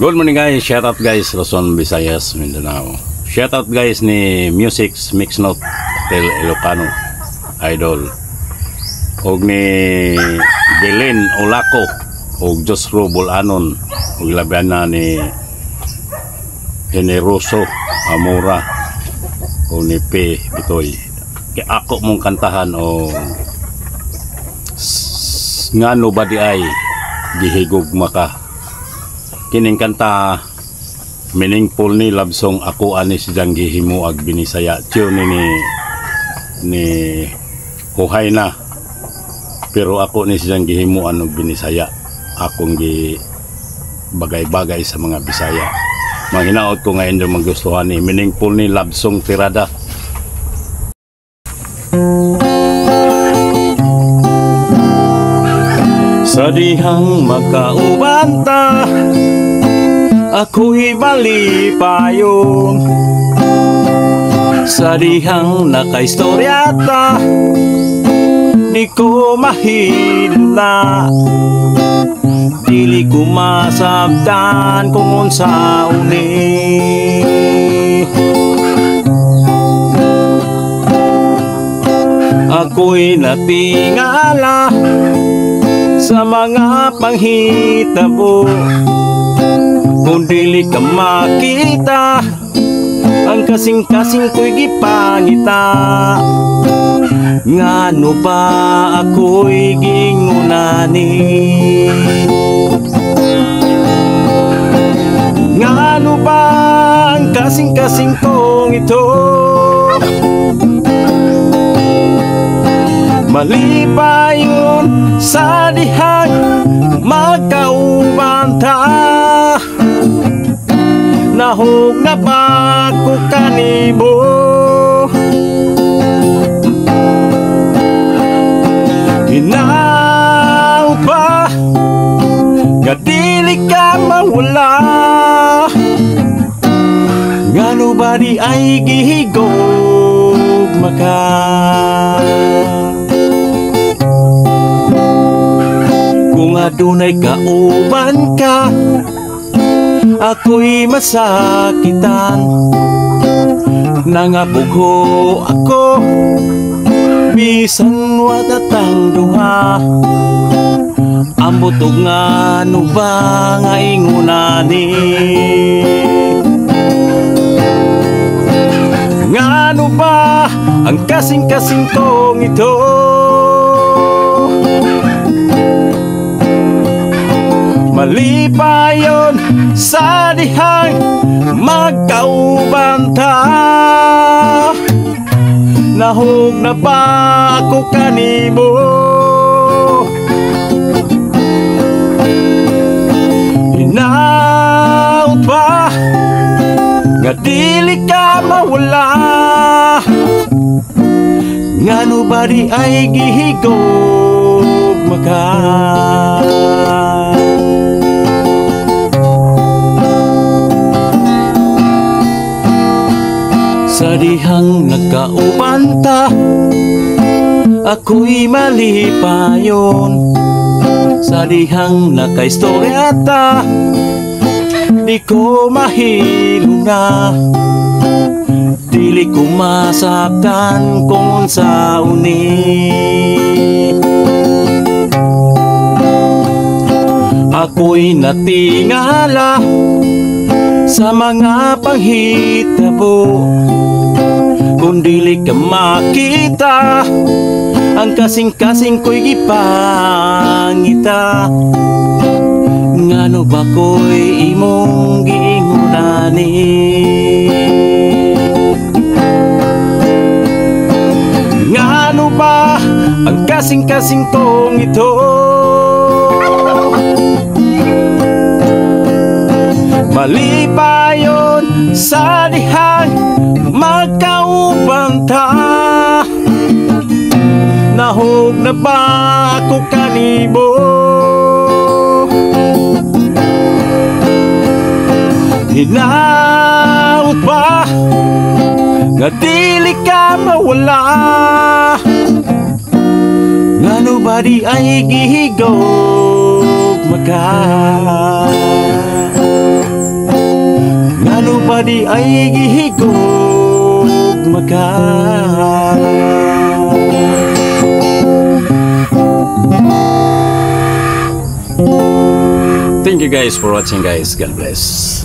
Good morning guys, shout out guys, Luzon, Visayas, Mindanao. Shout out guys ni Music Mix Note Tel Ilocano Idol. Og ni Belen Olaco og Josro Bolanon og laban na ni Generoso Amora o ni P Bitoy. Kay ako mong kantahan o ngano ba di ay gihigog maka kining kanta meaningful ni love song ako ani sidyang gihimo ag binisaya tune ni huhay na pero ako ni sidyang gihimo og binisaya akong gi bagay-bagay sa mga Bisaya. Manghinaot ko ngayon yung magustuhan ni meaningful ni love song tirada. Sa dihang makaubanta ako'y malipayon, sa dihang nakaistoryata di ko mahidula, dili ko masabtan kung unsa uni. Ako'y natingala sa mga panghitabo, kung dili ka makita ang kasing-kasing ko'y gipangita. Ngano ba ako'y gingunani? Ngano ba ang kasing-kasing kong ito? Mali ba yun sa dihang magkaubanta? Nahog na ba ko kanibo? Hinaw ba nga dili ka mawala? Ngano ba di ay gihigog maka? Kung adunay kauban ka ako'y masakitan, nangapugho ako bisan watatang duha. Ambot og ngano ba nga ingunani? Ngano ba ang kasing-kasing kong ito? Mali pa yun sa dihang magkaubanta. Nahog na ba ako kanibo? Hinaut ba nga dili ka mawala? Ngano ba di ay gihigog maka? Sa dihang nagkaubanta ako'y malipayon, sa dihang nakaistoryata di ko mahiluna, dili ko masabtan kung unsa uni. Ako'y natingala sa mga panghitabo, kung dili ka makita ang kasing-kasing ko'y gipangita. Ngano ba ko'y imong giingunani? Ngano ba ang kasing-kasing kong ito? Mali pa yun sa dihang magkaubanta. Nahog na ba ako kanibo? Hinaut ba nga dili ka mawala? Ngano ba di ay gihigog maka? ay gihigog maka. Thank you guys for watching guys. God bless.